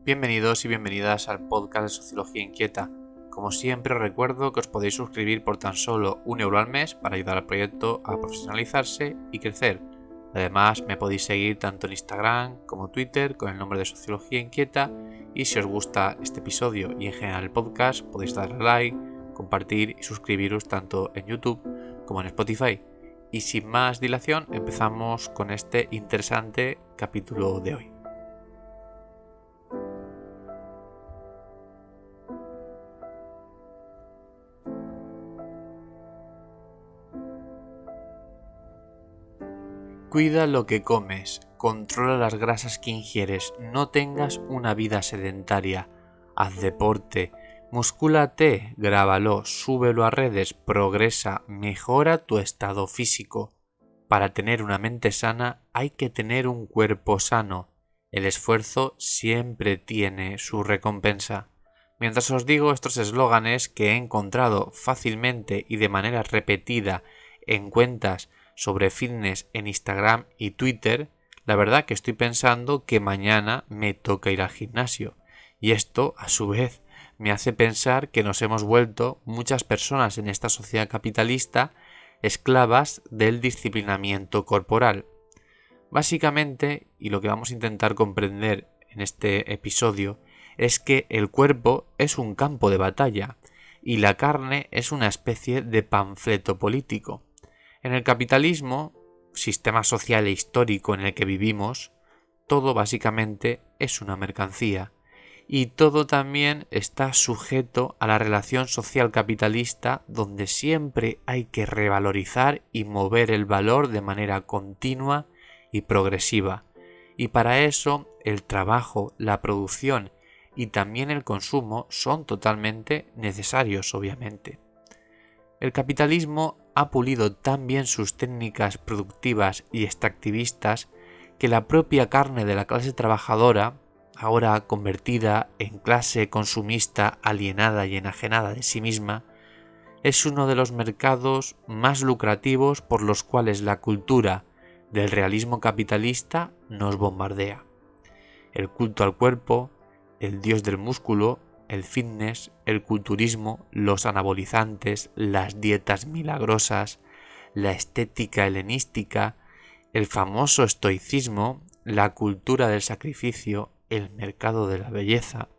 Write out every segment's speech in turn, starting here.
Bienvenidos y bienvenidas al podcast de Sociología Inquieta. Como siempre os recuerdo que os podéis suscribir por tan solo €1 al mes para ayudar al proyecto a profesionalizarse y crecer. Además me podéis seguir tanto en Instagram como Twitter con el nombre de Sociología Inquieta, y si os gusta este episodio y en general el podcast podéis darle like, compartir y suscribiros tanto en YouTube como en Spotify. Y sin más dilación empezamos con este interesante capítulo de hoy. Cuida lo que comes, controla las grasas que ingieres, no tengas una vida sedentaria, haz deporte, muscúlate, grábalo, súbelo a redes, progresa, mejora tu estado físico. Para tener una mente sana hay que tener un cuerpo sano. El esfuerzo siempre tiene su recompensa. Mientras os digo estos eslóganes que he encontrado fácilmente y de manera repetida en cuentas sobre fitness en Instagram y Twitter, la verdad que estoy pensando que mañana me toca ir al gimnasio. Y esto, a su vez, me hace pensar que nos hemos vuelto muchas personas en esta sociedad capitalista esclavas del disciplinamiento corporal. Básicamente, y lo que vamos a intentar comprender en este episodio, es que el cuerpo es un campo de batalla y la carne es una especie de panfleto político. En el capitalismo, sistema social e histórico en el que vivimos, todo básicamente es una mercancía, y todo también está sujeto a la relación social capitalista, donde siempre hay que revalorizar y mover el valor de manera continua y progresiva. Y para eso el trabajo, la producción y también el consumo son totalmente necesarios, obviamente. El capitalismo ha pulido tan bien sus técnicas productivas y extractivistas que la propia carne de la clase trabajadora, ahora convertida en clase consumista alienada y enajenada de sí misma, es uno de los mercados más lucrativos por los cuales la cultura del realismo capitalista nos bombardea. El culto al cuerpo, el dios del músculo, el fitness, el culturismo, los anabolizantes, las dietas milagrosas, la estética helenística, el famoso estoicismo, la cultura del sacrificio, el mercado de la belleza.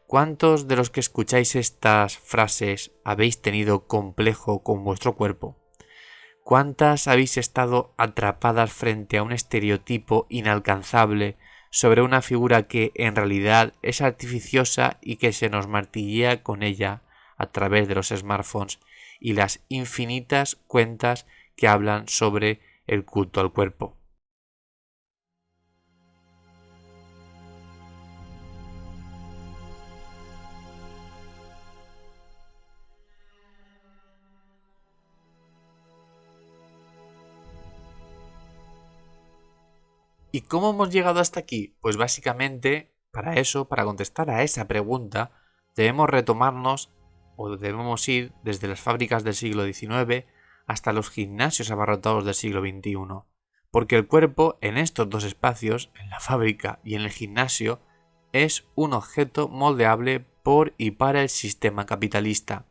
¿Cuántos de los que escucháis estas frases habéis tenido complejo con vuestro cuerpo? ¿Cuántas habéis estado atrapadas frente a un estereotipo inalcanzable sobre una figura que en realidad es artificiosa y que se nos martillea con ella a través de los smartphones y las infinitas cuentas que hablan sobre el culto al cuerpo? ¿Y cómo hemos llegado hasta aquí? Pues básicamente, para eso, para contestar a esa pregunta, debemos retomarnos o debemos ir desde las fábricas del siglo XIX hasta los gimnasios abarrotados del siglo XXI. Porque el cuerpo, en estos dos espacios, en la fábrica y en el gimnasio, es un objeto moldeable por y para el sistema capitalista.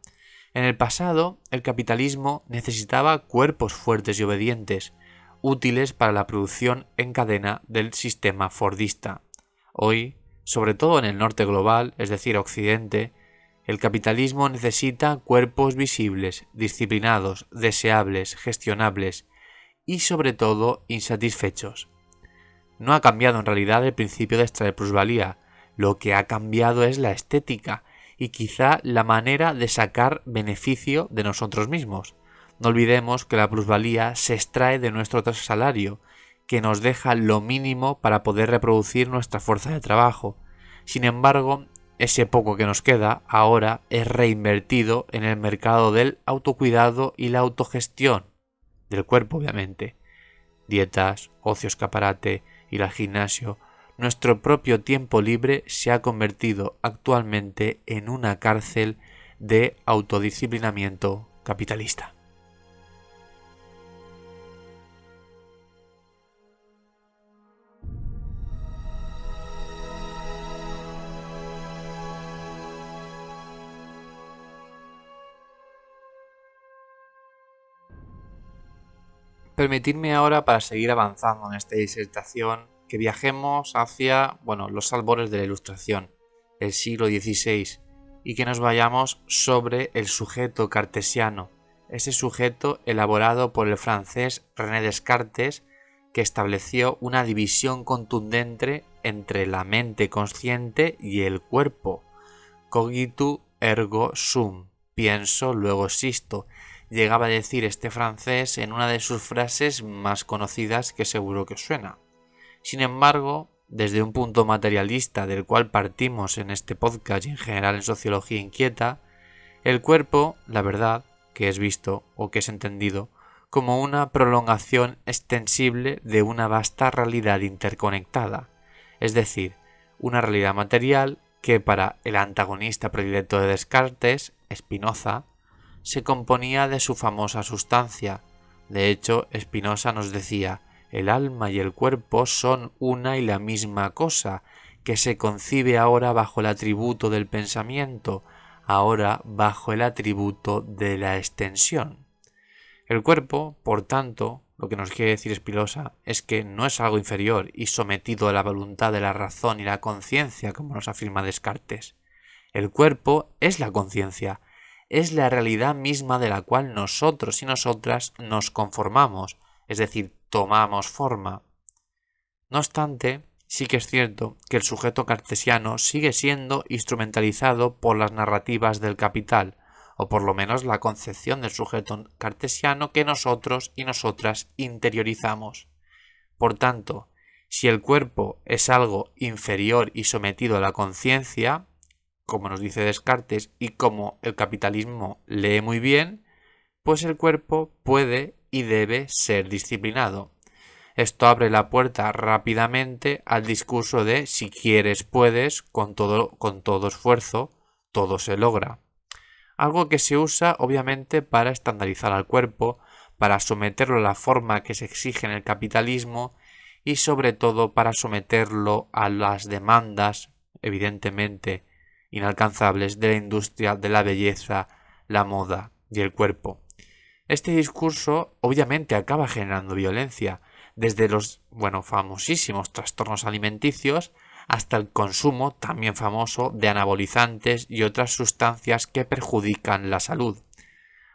En el pasado, el capitalismo necesitaba cuerpos fuertes y obedientes, útiles para la producción en cadena del sistema fordista. Hoy, sobre todo en el norte global, es decir, Occidente, el capitalismo necesita cuerpos visibles, disciplinados, deseables, gestionables y sobre todo insatisfechos. No ha cambiado en realidad el principio de extraer plusvalía, lo que ha cambiado es la estética y quizá la manera de sacar beneficio de nosotros mismos. No olvidemos que la plusvalía se extrae de nuestro salario, que nos deja lo mínimo para poder reproducir nuestra fuerza de trabajo. Sin embargo, ese poco que nos queda ahora es reinvertido en el mercado del autocuidado y la autogestión, del cuerpo obviamente. Dietas, ocio escaparate, ir al gimnasio. Nuestro propio tiempo libre se ha convertido actualmente en una cárcel de autodisciplinamiento capitalista. Permitidme ahora, para seguir avanzando en esta disertación, que viajemos hacia, los albores de la Ilustración, el siglo XVI, y que nos vayamos sobre el sujeto cartesiano, ese sujeto elaborado por el francés René Descartes, que estableció una división contundente entre la mente consciente y el cuerpo. Cogito ergo sum, pienso, luego existo, llegaba a decir este francés en una de sus frases más conocidas que seguro que os suena. Sin embargo, desde un punto materialista del cual partimos en este podcast y en general en Sociología Inquieta, el cuerpo, la verdad, que es visto o que es entendido como una prolongación extensible de una vasta realidad interconectada, es decir, una realidad material que para el antagonista predilecto de Descartes, Spinoza, se componía de su famosa sustancia. De hecho, Spinoza nos decía: el alma y el cuerpo son una y la misma cosa, que se concibe ahora bajo el atributo del pensamiento, ahora bajo el atributo de la extensión. El cuerpo, por tanto, lo que nos quiere decir Spinoza es que no es algo inferior y sometido a la voluntad de la razón y la conciencia, como nos afirma Descartes. El cuerpo es la conciencia, es la realidad misma de la cual nosotros y nosotras nos conformamos, es decir, tomamos forma. No obstante, sí que es cierto que el sujeto cartesiano sigue siendo instrumentalizado por las narrativas del capital, o por lo menos la concepción del sujeto cartesiano que nosotros y nosotras interiorizamos. Por tanto, si el cuerpo es algo inferior y sometido a la conciencia, como nos dice Descartes y como el capitalismo lee muy bien, pues el cuerpo puede y debe ser disciplinado. Esto abre la puerta rápidamente al discurso de si quieres puedes, con todo esfuerzo, todo se logra. Algo que se usa obviamente para estandarizar al cuerpo, para someterlo a la forma que se exige en el capitalismo y sobre todo para someterlo a las demandas, evidentemente inalcanzables, de la industria de la belleza, la moda y el cuerpo. Este discurso obviamente acaba generando violencia, desde los famosísimos trastornos alimenticios hasta el consumo, también famoso, de anabolizantes y otras sustancias que perjudican la salud.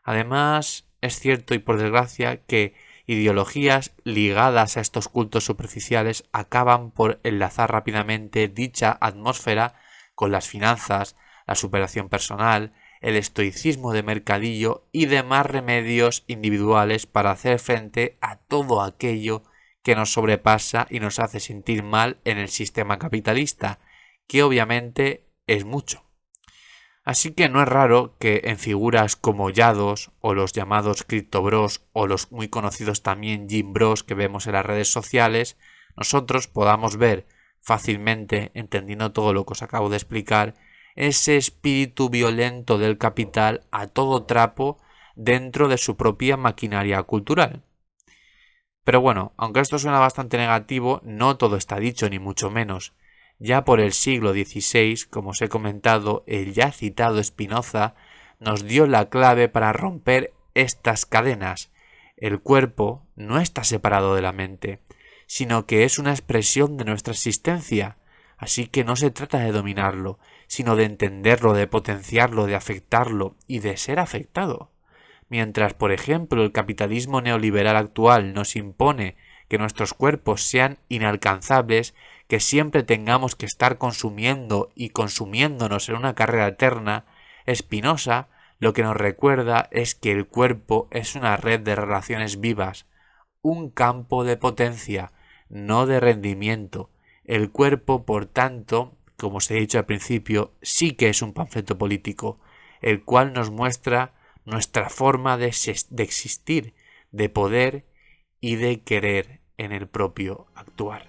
Además, es cierto y por desgracia que ideologías ligadas a estos cultos superficiales acaban por enlazar rápidamente dicha atmósfera con las finanzas, la superación personal, el estoicismo de mercadillo y demás remedios individuales para hacer frente a todo aquello que nos sobrepasa y nos hace sentir mal en el sistema capitalista, que obviamente es mucho. Así que no es raro que en figuras como Yados o los llamados Crypto Bros o los muy conocidos también Gym Bros que vemos en las redes sociales, nosotros podamos ver fácilmente, entendiendo todo lo que os acabo de explicar, ese espíritu violento del capital a todo trapo dentro de su propia maquinaria cultural. Pero bueno, aunque esto suena bastante negativo, no todo está dicho ni mucho menos. Ya por el siglo XVI, como os he comentado, el ya citado Spinoza nos dio la clave para romper estas cadenas. El cuerpo no está separado de la mente, sino que es una expresión de nuestra existencia, así que no se trata de dominarlo, sino de entenderlo, de potenciarlo, de afectarlo y de ser afectado. Mientras, por ejemplo, el capitalismo neoliberal actual nos impone que nuestros cuerpos sean inalcanzables, que siempre tengamos que estar consumiendo y consumiéndonos en una carrera eterna, Spinoza lo que nos recuerda es que el cuerpo es una red de relaciones vivas, un campo de potencia, no de rendimiento. El cuerpo, por tanto, como os he dicho al principio, sí que es un panfleto político, el cual nos muestra nuestra forma de existir, de poder y de querer en el propio actuar.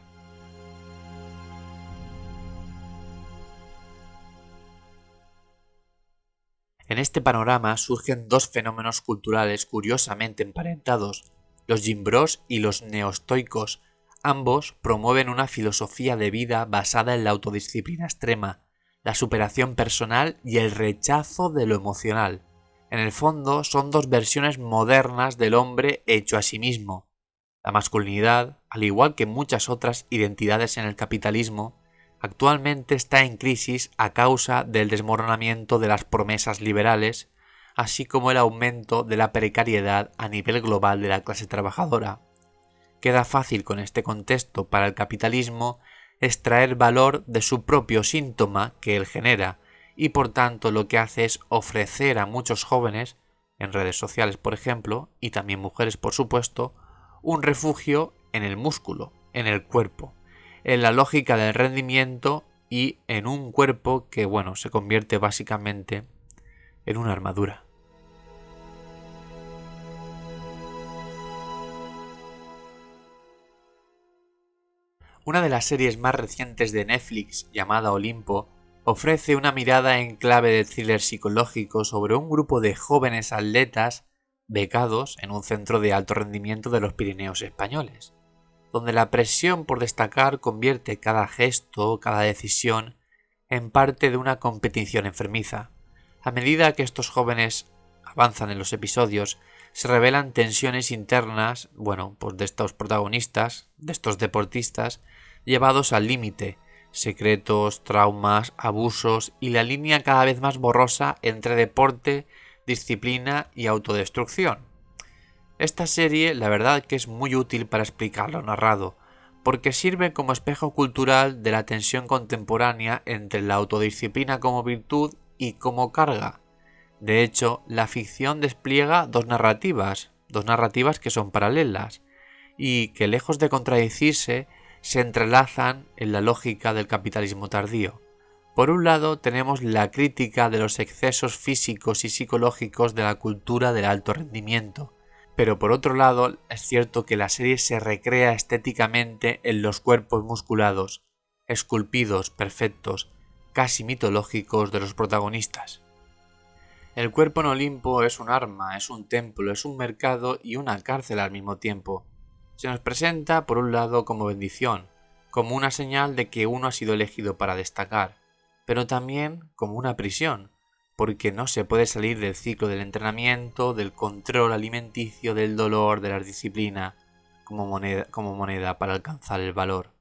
En este panorama surgen dos fenómenos culturales curiosamente emparentados, los Gym Bros y los neoestoicos. Ambos promueven una filosofía de vida basada en la autodisciplina extrema, la superación personal y el rechazo de lo emocional. En el fondo son dos versiones modernas del hombre hecho a sí mismo. La masculinidad, al igual que muchas otras identidades en el capitalismo, actualmente está en crisis a causa del desmoronamiento de las promesas liberales, así como el aumento de la precariedad a nivel global de la clase trabajadora. Queda fácil con este contexto para el capitalismo extraer valor de su propio síntoma que él genera, y por tanto lo que hace es ofrecer a muchos jóvenes, en redes sociales por ejemplo, y también mujeres por supuesto, un refugio en el músculo, en el cuerpo, en la lógica del rendimiento y en un cuerpo que, bueno, se convierte básicamente en una armadura. Una de las series más recientes de Netflix, llamada Olimpo, ofrece una mirada en clave de thriller psicológico sobre un grupo de jóvenes atletas becados en un centro de alto rendimiento de los Pirineos españoles, donde la presión por destacar convierte cada gesto, cada decisión, en parte de una competición enfermiza. A medida que estos jóvenes avanzan en los episodios, se revelan tensiones internas, pues de estos protagonistas, de estos deportistas, llevados al límite, secretos, traumas, abusos y la línea cada vez más borrosa entre deporte, disciplina y autodestrucción. Esta serie, la verdad que es muy útil para explicar lo narrado, porque sirve como espejo cultural de la tensión contemporánea entre la autodisciplina como virtud y como carga. De hecho, la ficción despliega dos narrativas que son paralelas y que, lejos de contradecirse, se entrelazan en la lógica del capitalismo tardío. Por un lado, tenemos la crítica de los excesos físicos y psicológicos de la cultura del alto rendimiento, pero por otro lado, es cierto que la serie se recrea estéticamente en los cuerpos musculados, esculpidos, perfectos, casi mitológicos de los protagonistas. El cuerpo en Olimpo es un arma, es un templo, es un mercado y una cárcel al mismo tiempo. Se nos presenta, por un lado, como bendición, como una señal de que uno ha sido elegido para destacar, pero también como una prisión, porque no se puede salir del ciclo del entrenamiento, del control alimenticio, del dolor, de la disciplina, como moneda para alcanzar el valor.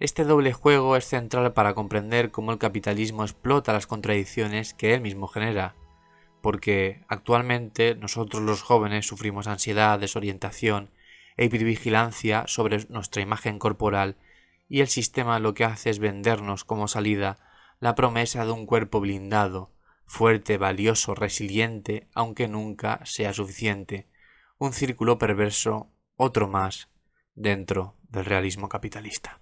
Este doble juego es central para comprender cómo el capitalismo explota las contradicciones que él mismo genera, porque actualmente nosotros los jóvenes sufrimos ansiedad, desorientación e hipervigilancia sobre nuestra imagen corporal, y el sistema lo que hace es vendernos como salida la promesa de un cuerpo blindado, fuerte, valioso, resiliente, aunque nunca sea suficiente. Un círculo perverso, otro más, dentro del realismo capitalista.